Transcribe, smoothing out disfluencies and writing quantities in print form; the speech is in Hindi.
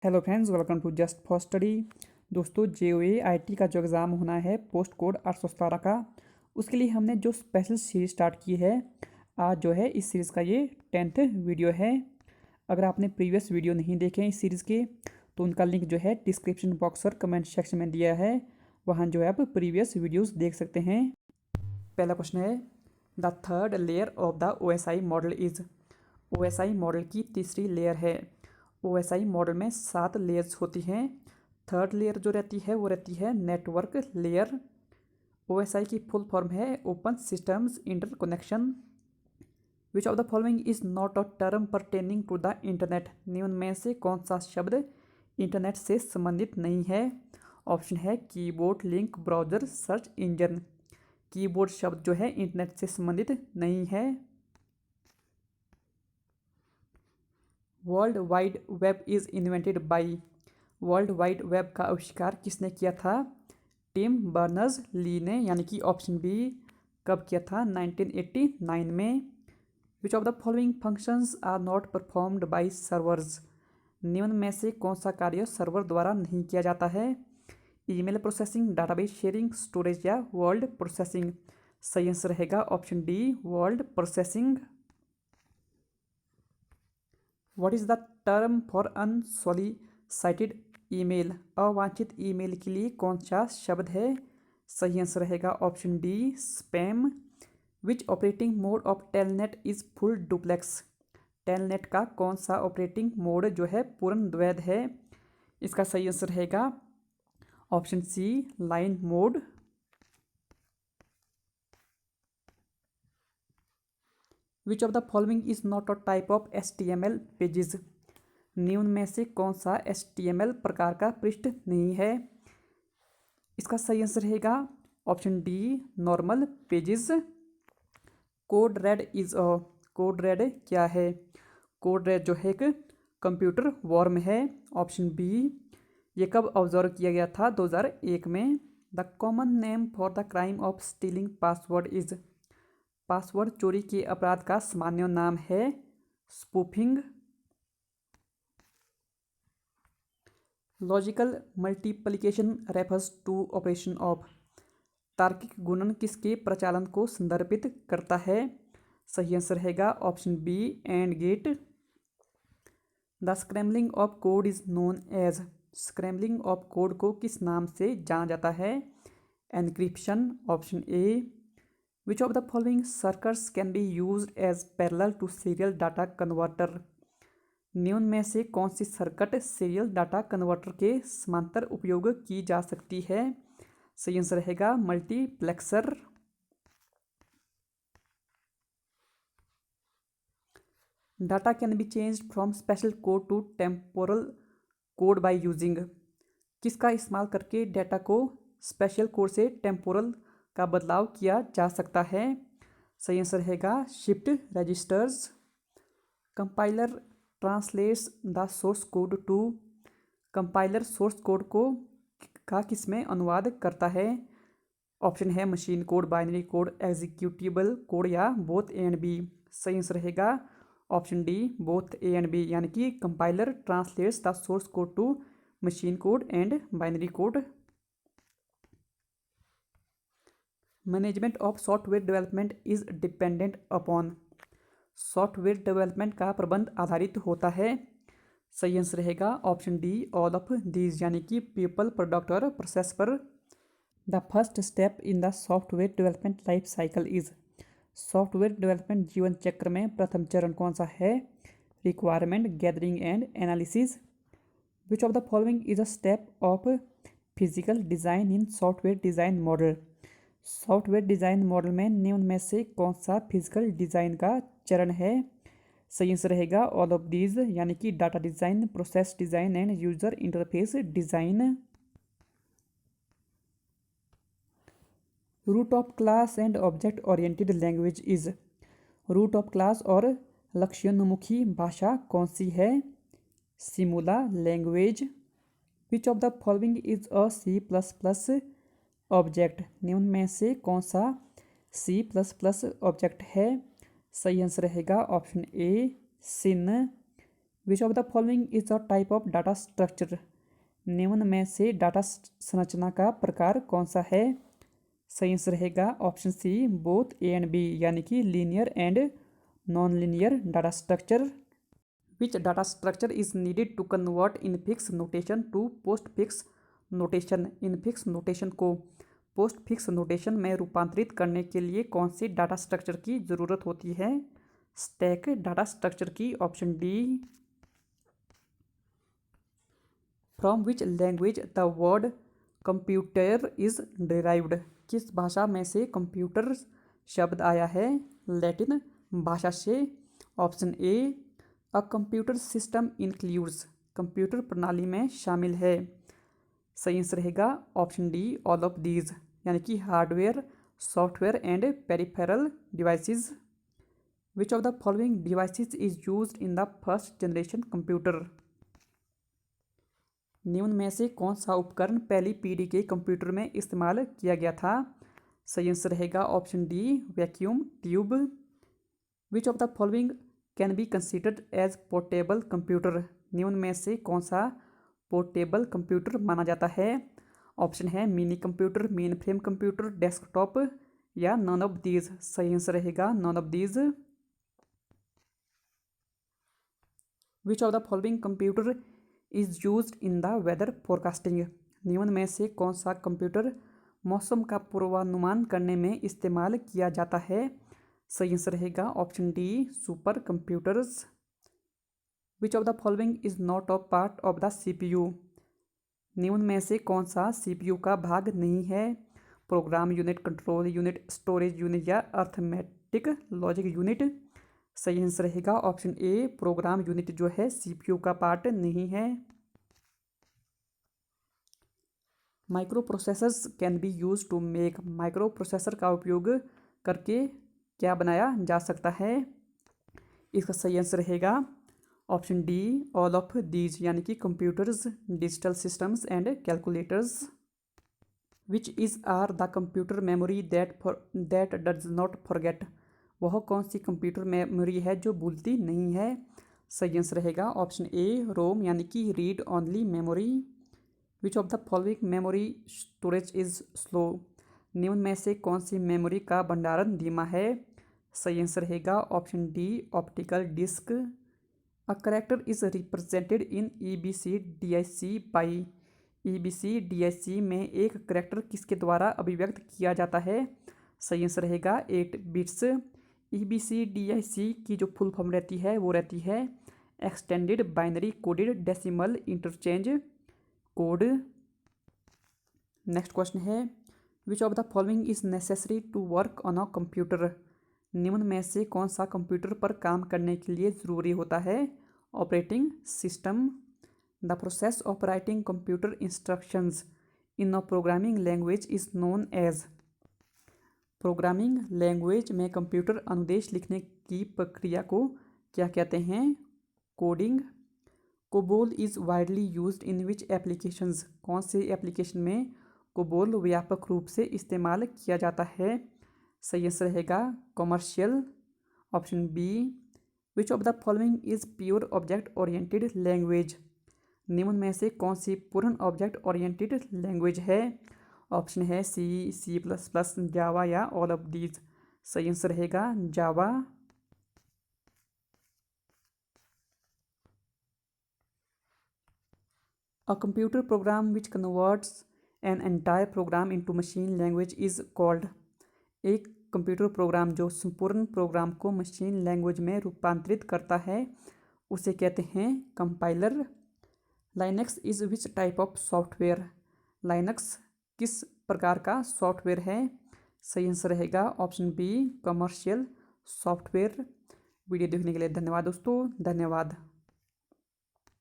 Hello friends, welcome to just for study. दोस्तों, JOA IT का जो एग्ज़ाम होना है पोस्ट कोड 817 का, उसके लिए हमने जो स्पेशल सीरीज स्टार्ट की है, आज जो है इस सीरीज़ का ये 10th वीडियो है। अगर आपने प्रीवियस वीडियो नहीं देखे हैं इस सीरीज़ के, तो उनका लिंक जो है डिस्क्रिप्शन बॉक्स और कमेंट सेक्शन में दिया है, वहाँ जो है आप प्रीवियस वीडियोज़ देख सकते हैं। पहला क्वेश्चन है, the third layer of the OSI model is. OSI model की तीसरी लेयर है। OSI मॉडल में 7 लेयर्स होती हैं। थर्ड लेयर जो रहती है वो रहती है नेटवर्क लेयर। OSI की फुल फॉर्म है open systems interconnection. Which of the following is not a term pertaining to the internet. निम्न में से कौन सा शब्द इंटरनेट से संबंधित नहीं है। ऑप्शन है keyboard, link, browser, search engine. Keyboard शब्द जो है इंटरनेट से संबंधित नहीं है। World wide web is invented by. World wide web का आविष्कार किसने किया था। टिम बर्नर्स ली ने, यानी कि ऑप्शन बी। कब किया था, 1989 में। Which of the following functions are not performed by servers. निम्न में से कौन सा कार्य सर्वर द्वारा नहीं किया जाता है। Email processing, database sharing, storage या वर्ल्ड प्रोसेसिंग। सही आंसर रहेगा option D, world processing. What is the term for unsolicited email. अवांछित ईमेल के लिए कौन सा शब्द है। सही आंसर रहेगा option D, spam. Which operating mode of telnet is full duplex. Telnet का कौन सा ऑपरेटिंग मोड जो है पूर्ण द्वैध है। इसका सही आंसर रहेगा option C, line mode. Which of the following is not a type of HTML pages. निम्न में से कौन सा HTML प्रकार का पृष्ठ नहीं है। इसका सही आंसर रहेगा option D, normal pages. Code red is a. Code red क्या है। कोड रेड जो है एक कंप्यूटर वॉर्म है। Option B. ये कब ऑब्जर्व किया गया था, 2001 में। The common name for the crime of stealing password is. Password चोरी के अपराध का सामान्य नाम है spoofing. Logical multiplication refers to operation of. तार्किक गुणन किसके प्रचालन को संदर्भित करता है। सही आंसर रहेगा option B, and gate. The scrambling of code is known as. Scrambling of code को किस नाम से जाना जाता है। Encryption, option A. Which of the following circuits can be used as parallel to serial data converter. निम्न में से कौन सी सर्किट सीरियल डाटा कन्वर्टर के समांतर उपयोग की जा सकती है। सही आंसर रहेगा multiplexer. Data can be change from special code to temporal code by using. किसका इस्तेमाल करके डाटा को स्पेशल कोड से टेम्पोरल का बदलाव किया जा सकता है। सही आंसर रहेगा shift registers. Compiler translates the source code to. Compiler source code को का किस में अनुवाद करता है। ऑप्शन है machine code, binary code, executable code या बोथ ए एंड बी। सही आंसर रहेगा option D, both A and B, यानी कि compiler translates the source code to machine code and binary code. Management of software development is dependent upon. Software development का प्रबंध आधारित होता है। सही आंसर रहेगा option D, all of these, यानी कि पीपल, प्रोडक्ट और प्रोसेस पर। The first step in the software development life cycle is. Software development जीवन चक्र में प्रथम चरण कौन सा है। Requirement gathering and analysis. Which of the following is a step of physical design in software design model. Software design model में निम्न में से कौन सा फिजिकल डिज़ाइन का चरण है। सही आंसर रहेगा ऑल ऑफ दीज, यानी कि data design, process design and user interface design. Root of class and object oriented language is. Root of class और लक्ष्योन्मुखी भाषा कौन सी है। Simula language. Which of the following is a C++ object. निम्न में से कौन सा C++ ऑब्जेक्ट है। सही आंसर रहेगा option A, sin. Which of the following is a type of data structure, निम्न में से डाटा संरचना का प्रकार कौन सा है। सही आंसर रहेगा option C both A and B, यानी कि linear and non linear data structure. Which data structure is needed to convert infix notation to postfix notation, infix notation को पोस्ट फिक्स नोटेशन में रूपांतरित करने के लिए कौन सी डाटा स्ट्रक्चर की ज़रूरत होती है। स्टैक डाटा स्ट्रक्चर की, option D. From which language the word computer is derived, किस भाषा में से कंप्यूटर शब्द आया है। लैटिन भाषा से, option A. A computer system includes, computer प्रणाली में शामिल है। सही आंसर रहेगा option D all of these, यानी कि hardware, software and peripheral devices. Which of the following devices is used in the first generation computer, निम्न में से कौन सा उपकरण पहली पीढ़ी के कंप्यूटर में इस्तेमाल किया गया था। सही आंसर रहेगा option D vacuum tube. Which of the following can be considered as portable computer, निम्न में से कौन सा पोर्टेबल कंप्यूटर माना जाता है। ऑप्शन है mini computer, mainframe computer, desktop या नॉन ऑफ दीज। सही आंसर रहेगा none of these. Which of the following computer is used in the weather forecasting, निम्न में से कौन सा कंप्यूटर मौसम का पूर्वानुमान करने में इस्तेमाल किया जाता है। सही आंसर रहेगा option D super computers. Which of the following is not a part of the CPU, निम्न में से कौन सा CPU का भाग नहीं है। Program unit, control unit, storage unit या अर्थमेटिक लॉजिक यूनिट। सही आंसर रहेगा ऑप्शन ए प्रोग्राम यूनिट जो है CPU का पार्ट नहीं है। Microprocessors can be use to make, microprocessor का उपयोग करके क्या बनाया जा सकता है। इसका सही आंसर रहेगा option D all of these, यानी कि computers, digital systems and calculators. Which is are the computer memory that does not forget, वह कौन सी कंप्यूटर मेमोरी है जो भूलती नहीं है। सही आंसर रहेगा ऑप्शन ए रोम, यानी कि read only memory. Which of the following memory storage is slow, निम्न में से कौन सी मेमोरी का भंडारण धीमा है। सही आंसर रहेगा option D optical disk. A character is represented in EBCDIC by, EBCDIC में एक करेक्टर किसके द्वारा अभिव्यक्त किया जाता है। सही आंसर रहेगा 8 बिट्स। EBCDIC की जो फुल फॉर्म रहती है वो रहती है extended binary coded decimal interchange code. Next question है which of the following is necessary to work on a computer, निम्न में से कौन सा कंप्यूटर पर काम करने के लिए ज़रूरी होता है। Operating system, the process of writing computer instructions in a programming language is known as, programming language में कंप्यूटर अनुदेश लिखने की प्रक्रिया को क्या कहते हैं। Coding. COBOL is widely used in which applications, कौन से एप्लीकेशन में कोबोल व्यापक रूप से इस्तेमाल किया जाता है। सही आंसर रहेगा commercial, option B. Which of the following is pure object oriented language, निम्न में से कौन सी पूर्ण ऑब्जेक्ट ओरिएंटेड लैंग्वेज है। ऑप्शन है C++, जावा या ऑल ऑफ दीज। सही आंसर रहेगा Java. A computer program which converts an entire program into machine language is called, एक कंप्यूटर प्रोग्राम जो संपूर्ण प्रोग्राम को मशीन लैंग्वेज में रूपांतरित करता है उसे कहते हैं compiler. Linux is which type of software, Linux किस प्रकार का सॉफ्टवेयर है। सही आंसर रहेगा option B commercial software. Video देखने के लिए धन्यवाद दोस्तों, धन्यवाद।